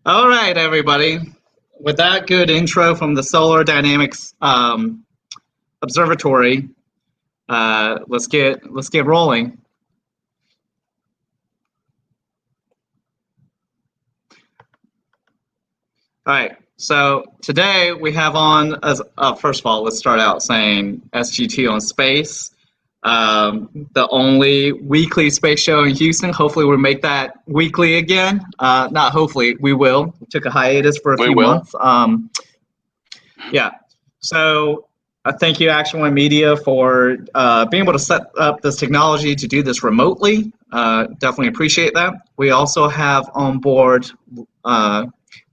All right, everybody. With that good intro from the Solar Dynamics Observatory, let's get rolling. All right. So today we have on as first of all, let's start out saying SG2 on space. The only weekly space show in Houston. Hopefully, we'll make that weekly again. Not hopefully, we will. We took a hiatus for a few months. Yeah. So thank you, Action One Media, for being able to set up this technology to do this remotely. Definitely appreciate that. We also have on board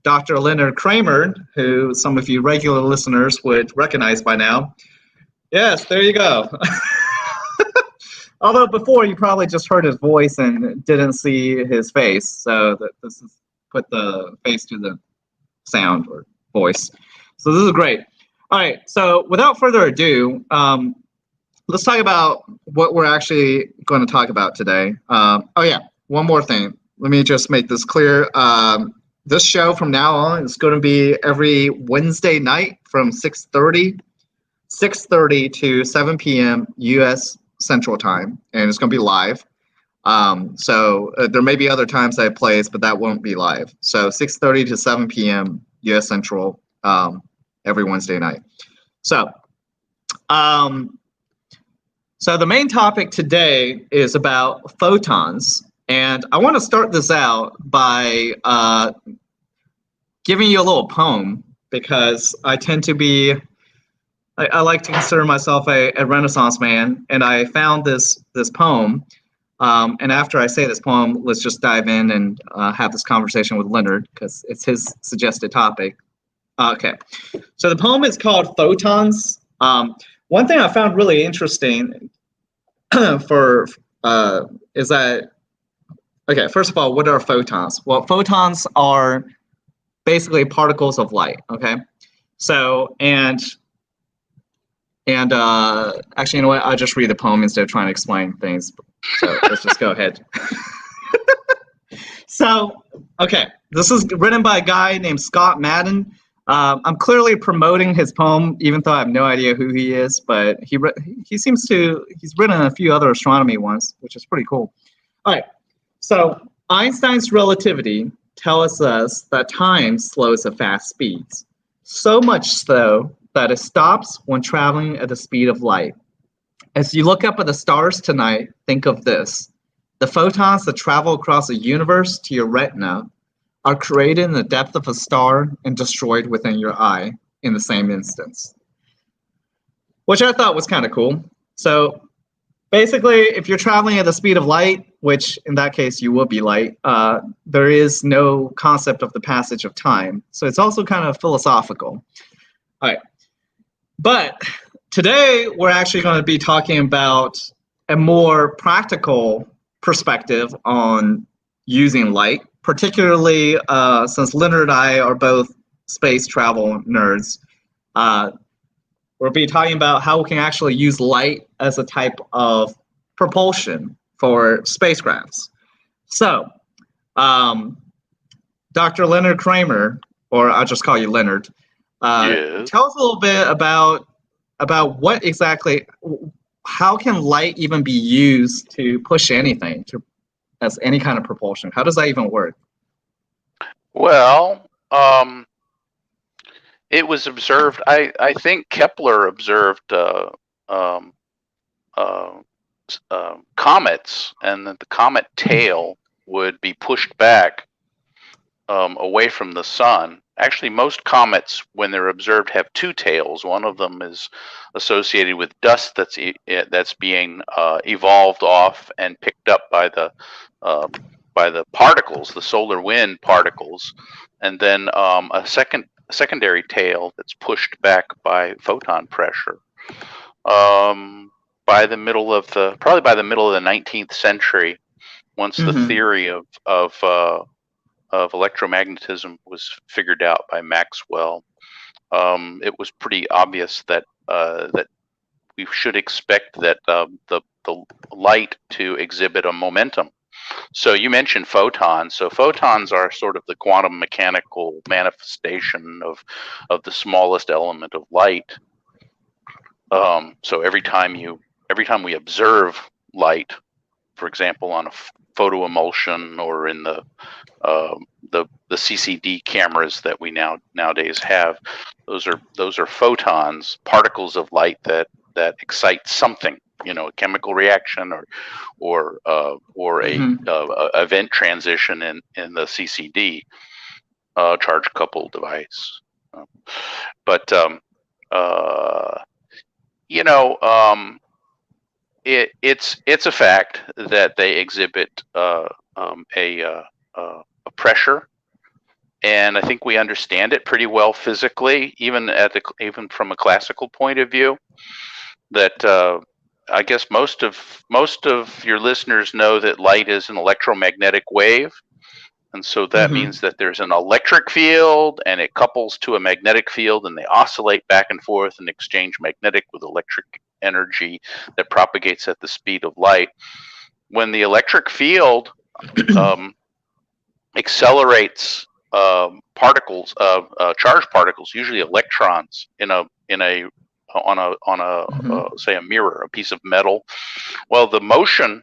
Dr. Leonard Kramer, who some of you regular listeners would recognize by now. Yes, there you go. Although before you probably just heard his voice and didn't see his face, so this is put the face to the sound or voice. So this is great. All right, so without further ado, let's talk about what we're actually going to talk about today. Oh yeah, one more thing. Let me just make this clear. This show from now on is going to be every Wednesday night from 6:30 to 7 p.m. U.S. Central Time, and it's going to be live. So there may be other times that it plays, but that won't be live. So 6:30 to 7 p.m. U.S. Central every Wednesday night. So, so the main topic today is about photons, and I want to start this out by giving you a little poem because I tend to be. I like to consider myself a Renaissance man, and I found this poem. And after I say this poem, let's just dive in and have this conversation with Leonard because it's his suggested topic. Okay, so the poem is called Photons. One thing I found really interesting is that, okay, first of all, what are photons? Well, photons are basically particles of light, okay? So, and actually, you know what? I'll just read the poem instead of trying to explain things. So let's just go ahead. So, okay, this is written by a guy named Scott Madden. I'm clearly promoting his poem, even though I have no idea who he is. But he's written a few other astronomy ones, which is pretty cool. All right, so Einstein's relativity tells us that time slows at fast speeds, so much so that it stops when traveling at the speed of light. As you look up at the stars tonight, think of this. The photons that travel across the universe to your retina are created in the depth of a star and destroyed within your eye in the same instance. Which I thought was kind of cool. So basically, if you're traveling at the speed of light, which in that case you will be light, there is no concept of the passage of time. So it's also kind of philosophical. All right. But today we're actually going to be talking about a more practical perspective on using light, particularly since Leonard and I are both space travel nerds. We'll be talking about how we can actually use light as a type of propulsion for spacecrafts. So, Dr. Leonard Kramer, or I'll just call you Leonard, Yes. tell us a little bit about what exactly, how can light even be used to push anything as any kind of propulsion? How does that even work? Well, it was observed. I think Kepler observed comets, and that the comet tail would be pushed back away from the sun. Actually, most comets, when they're observed, have two tails. One of them is associated with dust that's being evolved off and picked up by the particles, the solar wind particles, and then a secondary tail that's pushed back by photon pressure. By the middle of the 19th century, once the theory of electromagnetism was figured out by Maxwell, it was pretty obvious that we should expect that the light to exhibit a momentum. So you mentioned photons. So photons are sort of the quantum mechanical manifestation of the smallest element of light. So every time we observe light, for example, on a photo emulsion or in the CCD cameras that we nowadays have, those are photons, particles of light that excite something, a chemical reaction or a event transition in the CCD, charge coupled device. But it's a fact that they exhibit a pressure, and I think we understand it pretty well physically, even from a classical point of view. That I guess most of your listeners know that light is an electromagnetic wave, and so that means that there's an electric field, and it couples to a magnetic field, and they oscillate back and forth and exchange magnetic with electric energy that propagates at the speed of light. When the electric field accelerates particles, charged particles, usually electrons, say a mirror, a piece of metal. Well, the motion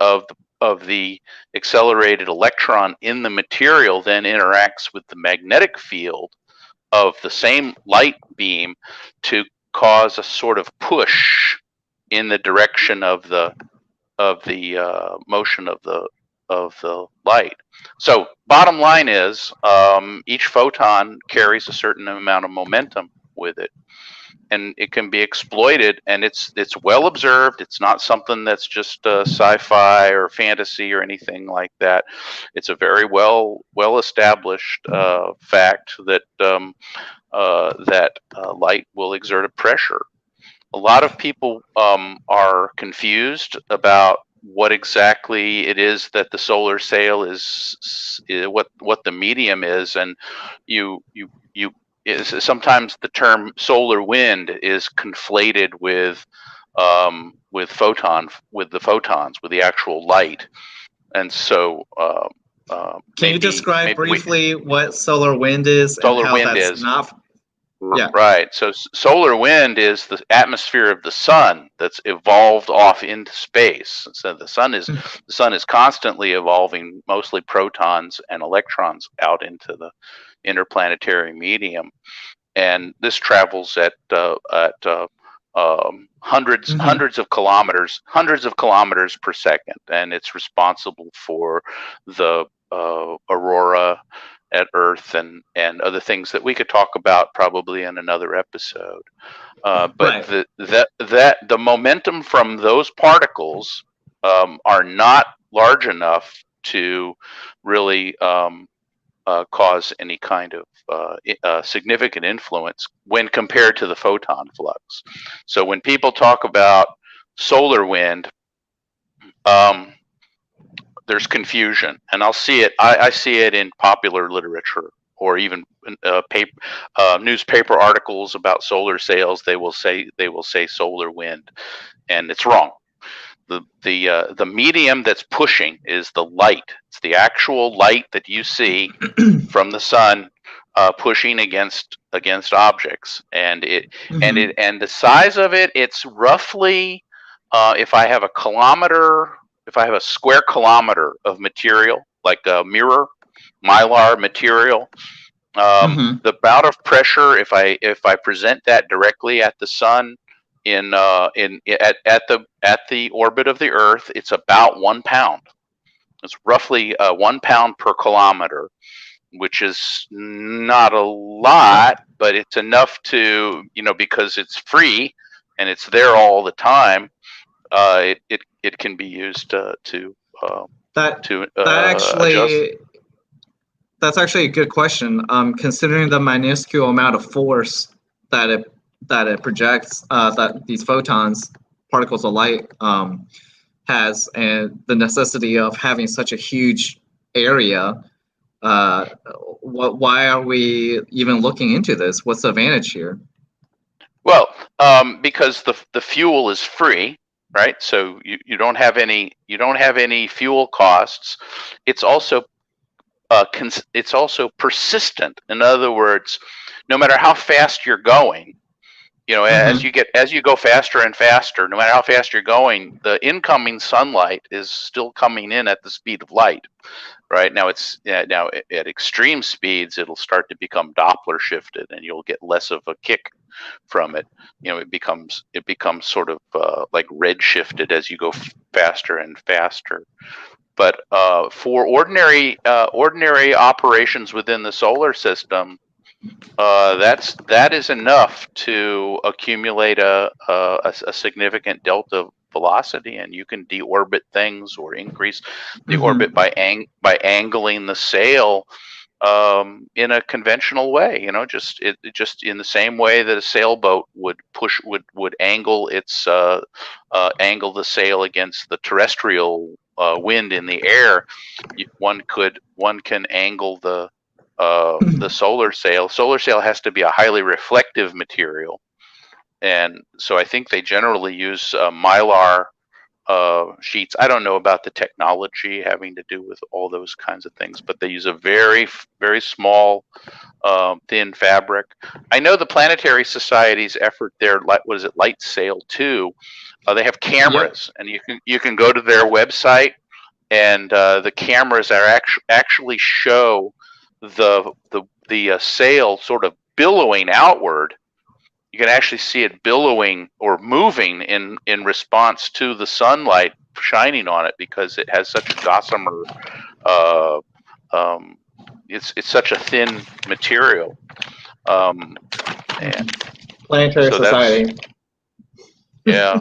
of the accelerated electron in the material then interacts with the magnetic field of the same light beam to cause a sort of push in the direction of the motion of the light. So bottom line is, each photon carries a certain amount of momentum with it, and it can be exploited, and it's well observed. It's not something that's just sci-fi or fantasy or anything like that. It's a very well established fact that light will exert a pressure. A lot of people are confused about what exactly it is that the solar sail is what the medium is, and sometimes the term solar wind is conflated with the photons, with the actual light. And so can you describe briefly what solar wind is and how that's not? Yeah. Right. So solar wind is the atmosphere of the sun that's evolved off into space. So the sun is constantly evolving, mostly protons and electrons, out into the interplanetary medium, and this travels at hundreds of kilometers per second, and it's responsible for the aurora at Earth and other things that we could talk about probably in another episode. But right. the momentum from those particles are not large enough to really cause any kind of significant influence when compared to the photon flux. So when people talk about solar wind, there's confusion, and I see it in popular literature or even newspaper articles about solar sails. They will say solar wind, and it's wrong. The medium that's pushing is the light. It's the actual light that you see from the sun pushing against objects, and the size of it, it's roughly if I have a square kilometer of material, like a mirror, mylar material, the amount of pressure, if I present that directly at the sun at the orbit of the Earth, it's about 1 pound. It's roughly 1 pound per kilometer, which is not a lot, but it's enough to, because it's free and it's there all the time. It can be used that's actually a good question. Considering the minuscule amount of force that it projects, that these photons, particles of light, has, and the necessity of having such a huge area, why are we even looking into this? What's the advantage here? Well, because the fuel is free, right? So you don't have any fuel costs. It's also it's also persistent. In other words, no matter how fast you're going, as you go faster and faster, no matter how fast you're going, the incoming sunlight is still coming in at the speed of light. Right now, now at extreme speeds, it'll start to become Doppler shifted, and you'll get less of a kick from it. It becomes sort of like red shifted as you go faster and faster. But for ordinary operations within the solar system, that is enough to accumulate a significant delta velocity, and you can deorbit things or increase the orbit by angling the sail in a conventional way. Just in the same way that a sailboat would angle its angle the sail against the terrestrial wind in the air. One can angle the solar sail. Solar sail has to be a highly reflective material, and so I think they generally use mylar sheets. I don't know about the technology having to do with all those kinds of things, but they use a very, very small, thin fabric. I know the Planetary Society's effort there. What is it? Light Sail 2. They have cameras, and you can go to their website, and the cameras are actually show the sail sort of billowing outward. You can actually see it billowing or moving in response to the sunlight shining on it, because it has such a gossamer. It's such a thin material. And Planetary Society. Yeah.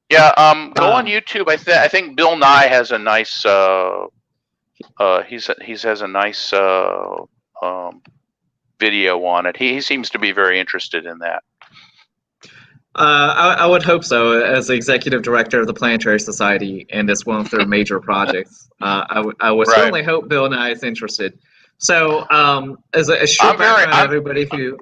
Yeah. Go on YouTube. I think Bill Nye has a nice. He has a nice video on it. He seems to be very interested in that. I would hope so. As the executive director of the Planetary Society, and it's one of their major projects, I would certainly hope Bill Nye is interested. So, as a short background, everybody who.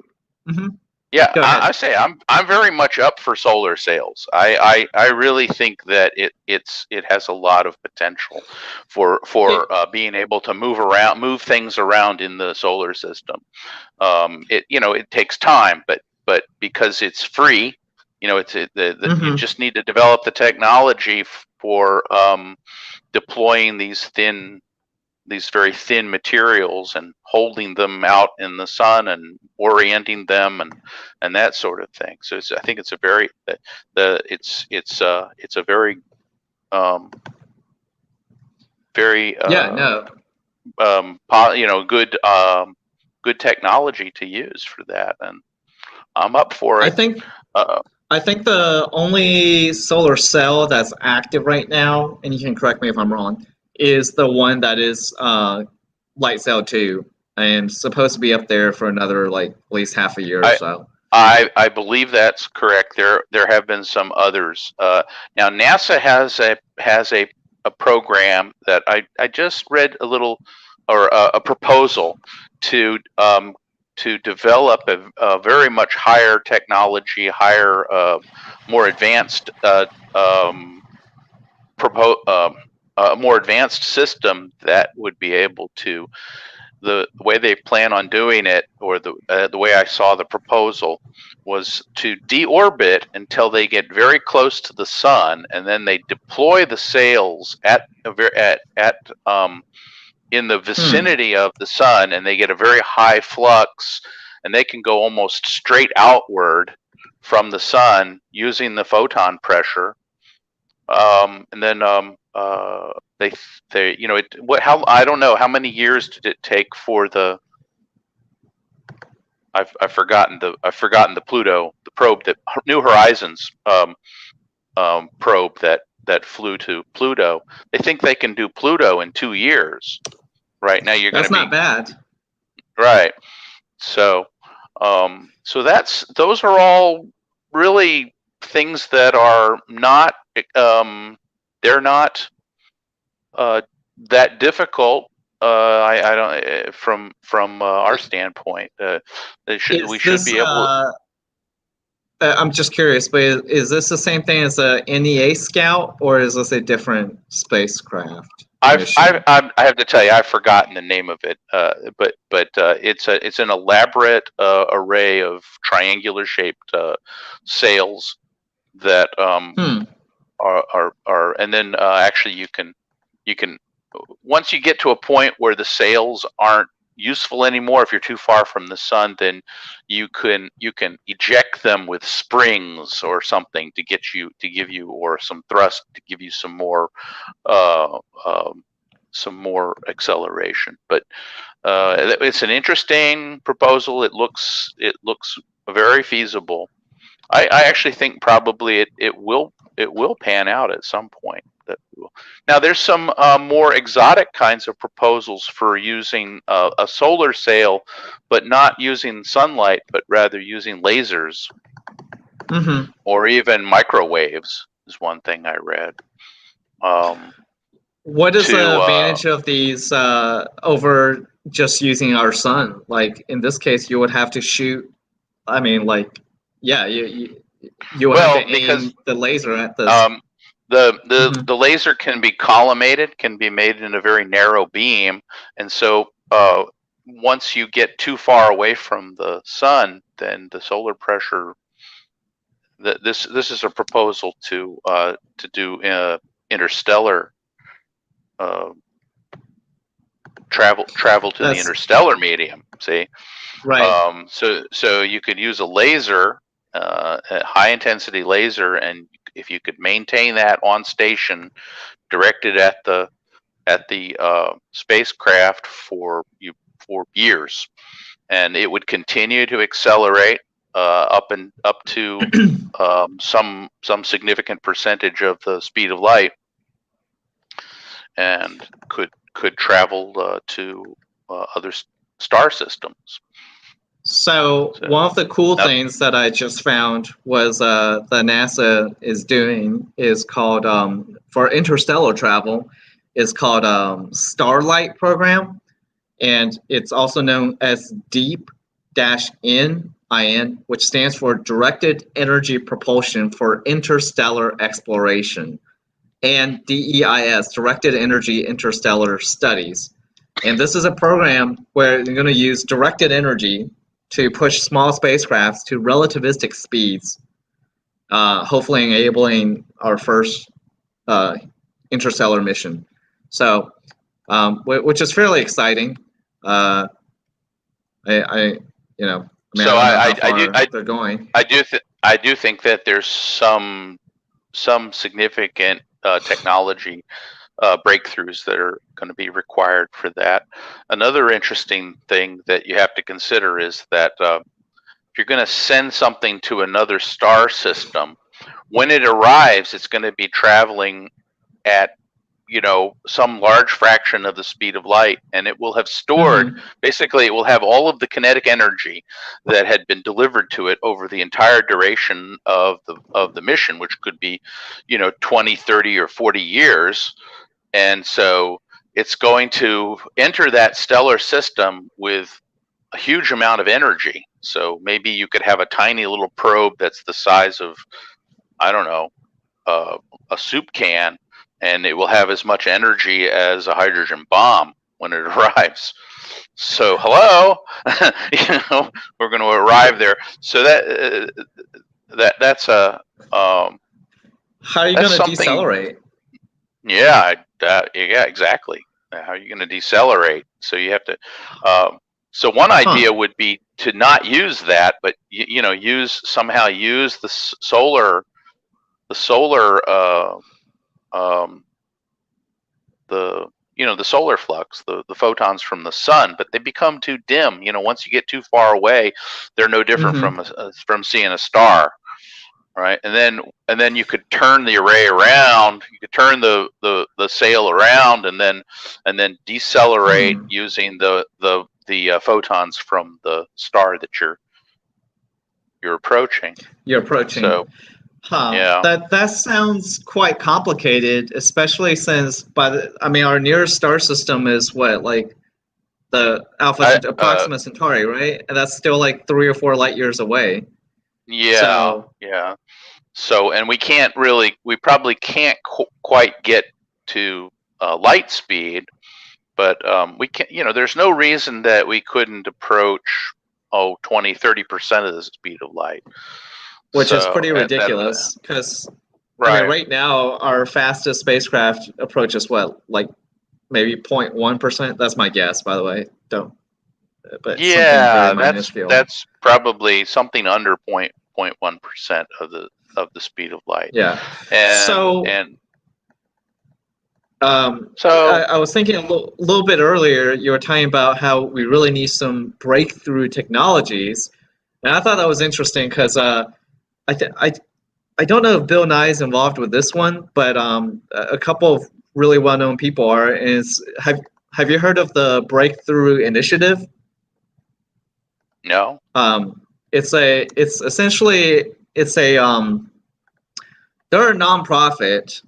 Yeah, I say I'm very much up for solar sails. I really think that it has a lot of potential for being able to move things around in the solar system. It takes time, but because it's free, you just need to develop the technology for deploying these very thin materials and holding them out in the sun and orienting them and that sort of thing. So I think it's a very it's a very good technology to use for that, and I'm up for it. I think the only solar cell that's active right now, and you can correct me if I'm wrong, is the one that is Light Sail 2, and supposed to be up there for another at least half a year or so. I believe that's correct. There have been some others. Now NASA has a program that I just read a little, or a proposal to develop a very much higher technology, more advanced more advanced system that would be able to, the way they plan on doing it, or the way I saw the proposal, was to deorbit until they get very close to the sun, and then they deploy the sails in the vicinity of the sun, and they get a very high flux, and they can go almost straight outward from the sun using the photon pressure. And then I don't know how many years did it take for the I've forgotten the Pluto, the probe, that New Horizons probe that flew to Pluto. They think they can do Pluto in 2 years. Right now, that's not bad. Right. So those are all really things that are not they're not that difficult. I don't from our standpoint. We should be able. I'm just curious, but is this the same thing as a NEA Scout, or is this a different spacecraft mission? I have to tell you, I've forgotten the name of it. But it's an elaborate array of triangular shaped sails that are and then actually you can once you get to a point where the sails aren't useful anymore, if you're too far from the sun, then you can eject them with springs or something to give you or some thrust to give you some more acceleration. But it's an interesting proposal. It looks very feasible. I actually think probably it will pan out at some point. Now there's some more exotic kinds of proposals for using a solar sail, but not using sunlight, but rather using lasers or even microwaves is one thing I read. What is the advantage of these over just using our sun? Like in this case, you would have to shoot. I mean, like, yeah, you would have to aim the laser at this. The laser can be collimated, can be made in a very narrow beam, and so once you get too far away from the sun, then the solar pressure. This is a proposal to do interstellar travel to the interstellar medium. See, right? So you could use a laser, a high intensity laser, and if you could maintain that on station, directed at the spacecraft for years, and it would continue to accelerate up to some significant percentage of the speed of light, and could travel to other star systems. So one of the cool things that I just found was the NASA is doing is called for interstellar travel is called Starlight Program, and it's also known as DEEP-IN, which stands for Directed Energy Propulsion for Interstellar Exploration, and DEIS, Directed Energy Interstellar Studies. And this is a program where you're going to use directed energy to push small spacecrafts to relativistic speeds, hopefully enabling our first interstellar mission. So, which is fairly exciting. I they're going. I do think that there's some significant technology breakthroughs that are going to be required for that. Another interesting thing that you have to consider is that if you're going to send something to another star system, when it arrives, it's going to be traveling at some large fraction of the speed of light, and it will have stored basically it will have all of the kinetic energy that had been delivered to it over the entire duration of the mission, which could be 20, 30 or 40 years. And so it's going to enter that stellar system with a huge amount of energy. So maybe you could have a tiny little probe that's the size of, I don't know, a soup can, and it will have as much energy as a hydrogen bomb when it arrives. So hello, we're going to arrive there. So that's a how are you going to decelerate? Yeah, exactly. How are you going to decelerate? So you have to. So one idea would be to not use that, but use the solar the solar flux, the photons from the sun, but they become too dim. Once you get too far away, they're no different from seeing a star. Right, and then you could turn the array around. You could turn the sail around, and then decelerate using the photons from the star that you're approaching. So, yeah. That sounds quite complicated, especially since our nearest star system is what, like the Proxima Centauri, right? And that's still like 3 or 4 light years away. Yeah, So yeah. So, and we probably can't quite get to light speed, but we can, there's no reason that we couldn't approach, 20-30% of the speed of light. which is So, pretty and then, ridiculous because I mean, right. right now our fastest spacecraft approaches what, like maybe 0.1%. That's my guess, by the way. Don't, but something very Yeah, minuscule. that's probably something under 0.1% of the speed of light. Yeah. And So so I was thinking a little bit earlier. You were talking about how we really need some breakthrough technologies, and I thought that was interesting because I, th- I don't know if Bill Nye is involved with this one, but a couple of really well-known people are. Have you heard of the Breakthrough Initiative? no. It's essentially it's a they're a nonprofit.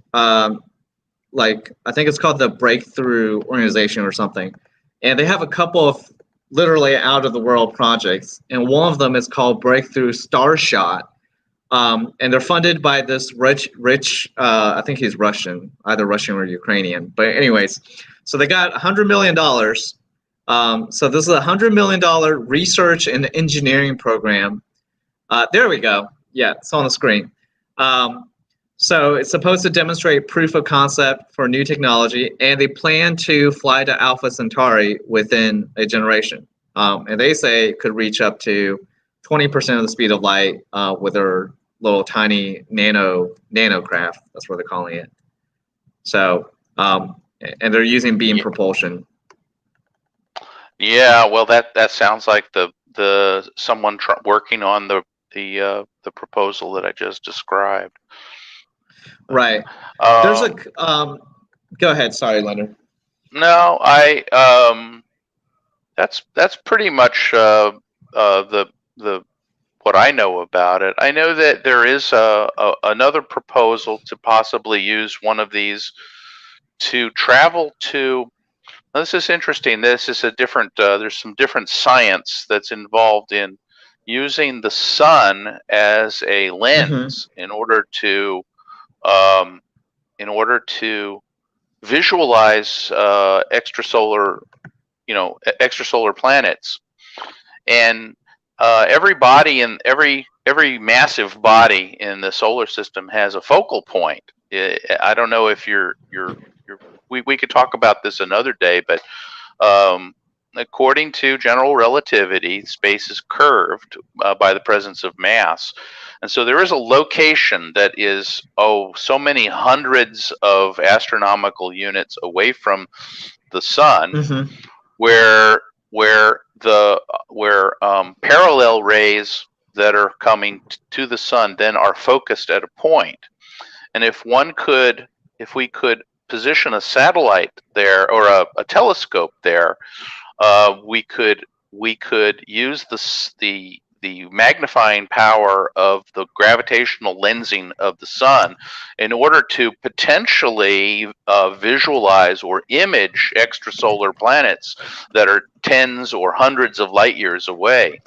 Like I think it's called the Breakthrough Organization or something, and they have a couple of literally out of the world projects, and one of them is called Breakthrough Starshot. And they're funded by this rich I think he's Russian, either Russian or Ukrainian. But anyways, so they got $100 million. So this is $100 million research and engineering program. There we go. Yeah, it's on the screen. So it's supposed to demonstrate proof of concept for new technology, and they plan to fly to Alpha Centauri within a generation. And they say it could reach up to 20% of the speed of light with their little tiny nanocraft. That's what they're calling it. So, and they're using beam propulsion. Yeah, well, that sounds like the someone working on the proposal that I just described. Right. There's a go ahead. Sorry, Leonard. No, that's pretty much the what I know about it. I know that there is another proposal to possibly use one of these to travel to. Now, this is interesting. This is a different. There's some different science that's involved in using the sun as a lens in order to visualize extrasolar planets. And every body in every massive body in the solar system has a focal point. I don't know if we could talk about this another day, but according to general relativity, space is curved by the presence of mass. And so there is a location that is, so many hundreds of astronomical units away from the sun, where parallel rays that are coming to the sun then are focused at a point. And if we could position a satellite there or a telescope there, we could use the magnifying power of the gravitational lensing of the sun in order to potentially visualize or image extrasolar planets that are tens or hundreds of light years away.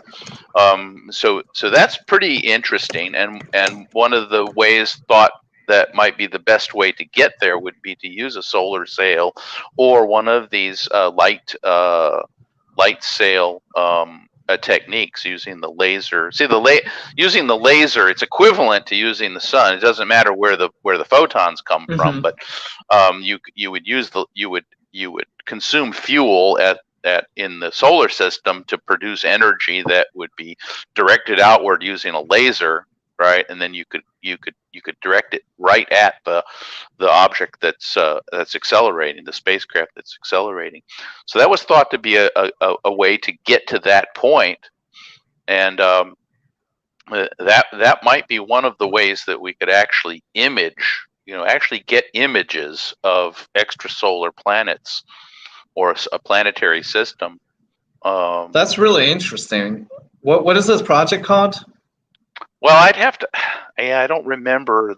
So that's pretty interesting, and one of the ways thought that might be the best way to get there would be to use a solar sail or one of these light sail techniques using the laser. See, using the laser, it's equivalent to using the sun. It doesn't matter where the photons come from, but you would consume fuel in the solar system to produce energy that would be directed outward using a laser, right? And then you could direct it right at the object that's accelerating, the spacecraft that's accelerating. So that was thought to be a way to get to that point, and that might be one of the ways that we could actually get images of extrasolar planets or a planetary system. That's really interesting. What is this project called? Well, I'd have to. Yeah, I don't remember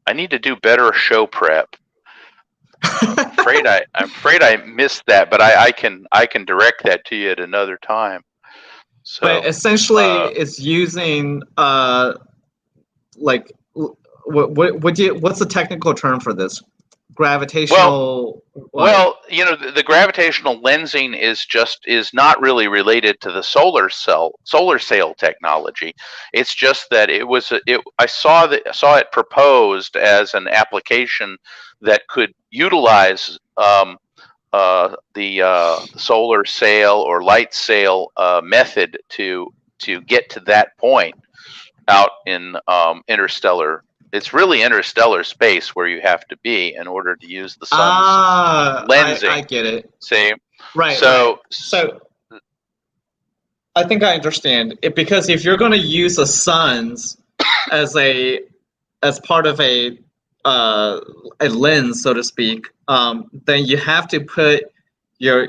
I need to do better show prep. I'm afraid I missed that, but I can direct that to you at another time. So, but essentially, it's using like what's the technical term for this? Gravitational. Well, you know, the gravitational lensing is not really related to the solar sail technology. It's just that I saw it proposed as an application that could utilize the solar sail or light sail method to get to that point out in interstellar. It's really interstellar space where you have to be in order to use the sun's lensing. I get it. See, right. So I think I understand it, because if you're going to use the suns as part of a lens, so to speak, then you have to put your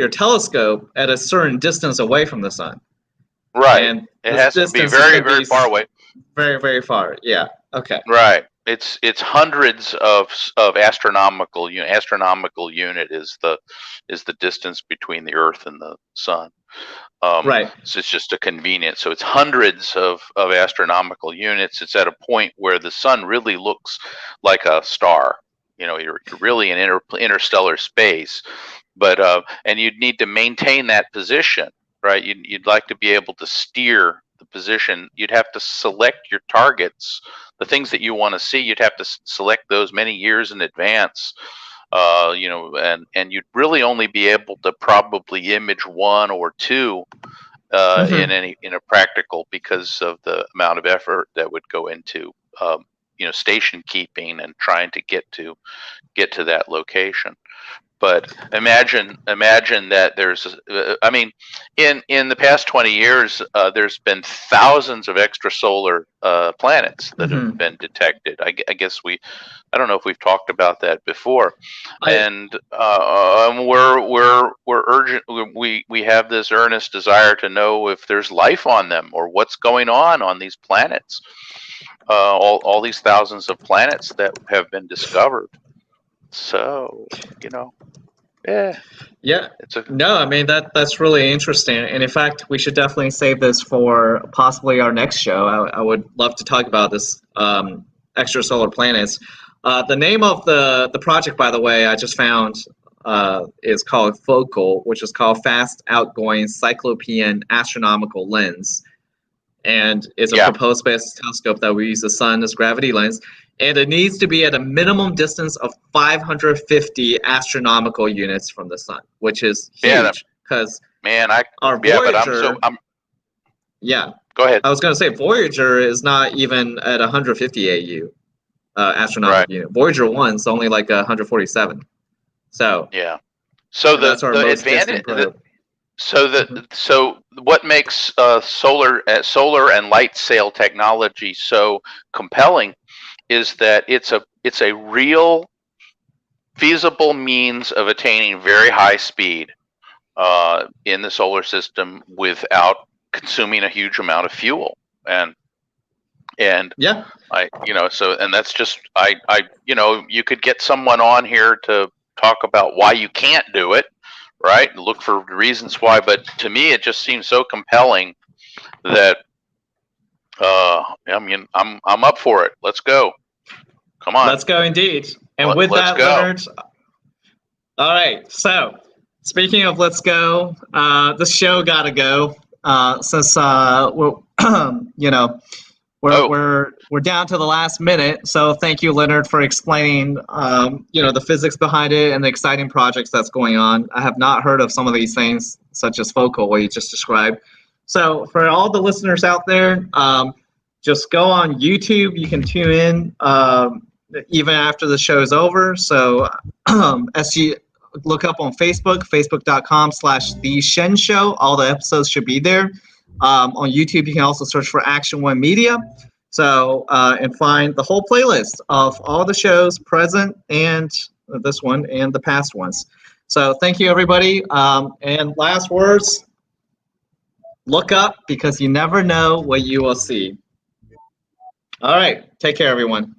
telescope at a certain distance away from the sun. Right. And it has to be very, very far away. Very, very far. Yeah. Okay. Right. It's hundreds of astronomical unit is the distance between the Earth and the sun. Right. So it's just a convenience. So it's hundreds of astronomical units. It's at a point where the sun really looks like a star. You know, you're really in interstellar space, but and you'd need to maintain that position, right? You'd like to be able to steer the position. You'd have to select your targets, the things that you want to see. You'd have to select those many years in advance. You know, and you'd really only be able to probably image one or two in a practical, because of the amount of effort that would go into you know, station keeping and trying to get to that location. But imagine that there's, I mean, in the past 20 years, there's been thousands of extrasolar planets that have been detected. I guess I don't know if we've talked about that before. And we're urgent. We have this earnest desire to know if there's life on them, or what's going on these planets. All these thousands of planets that have been discovered. So, you know, yeah. No, I mean, that's really interesting, and in fact, we should definitely save this for possibly our next show. I would love to talk about this extrasolar planets. The name of the project, by the way, I just found is called FOCAL, which is called Fast Outgoing Cyclopean Astronomical Lens, and it's a proposed space telescope that will use the sun as gravity lens. And it needs to be at a minimum distance of 550 astronomical units from the sun, which is huge. Because our Voyager, Go ahead. I was going to say Voyager is not even at 150 AU astronomical unit. Voyager 1 is only like 147. So So the advantage. So what makes solar and light sail technology so compelling is that it's a real feasible means of attaining very high speed in the solar system without consuming a huge amount of fuel. And that's just you could get someone on here to talk about why you can't do it, right? Look for reasons why, but to me it just seems so compelling that I mean, I'm up for it. Let's go. Come on. Let's go indeed. And with that, Leonard. All right. So, speaking of let's go, the show gotta go. Since we're we're down to the last minute. So thank you, Leonard, for explaining the physics behind it and the exciting projects that's going on. I have not heard of some of these things, such as FOCAL, what you just described. So for all the listeners out there, just go on YouTube. You can tune in even after the show is over. So look up on Facebook, facebook.com/The Shen Show. All the episodes should be there. On YouTube, you can also search for Action One Media. So and find the whole playlist of all the shows present and this one and the past ones. So thank you, everybody. And last words. Look up, because you never know what you will see. All right. Take care, everyone.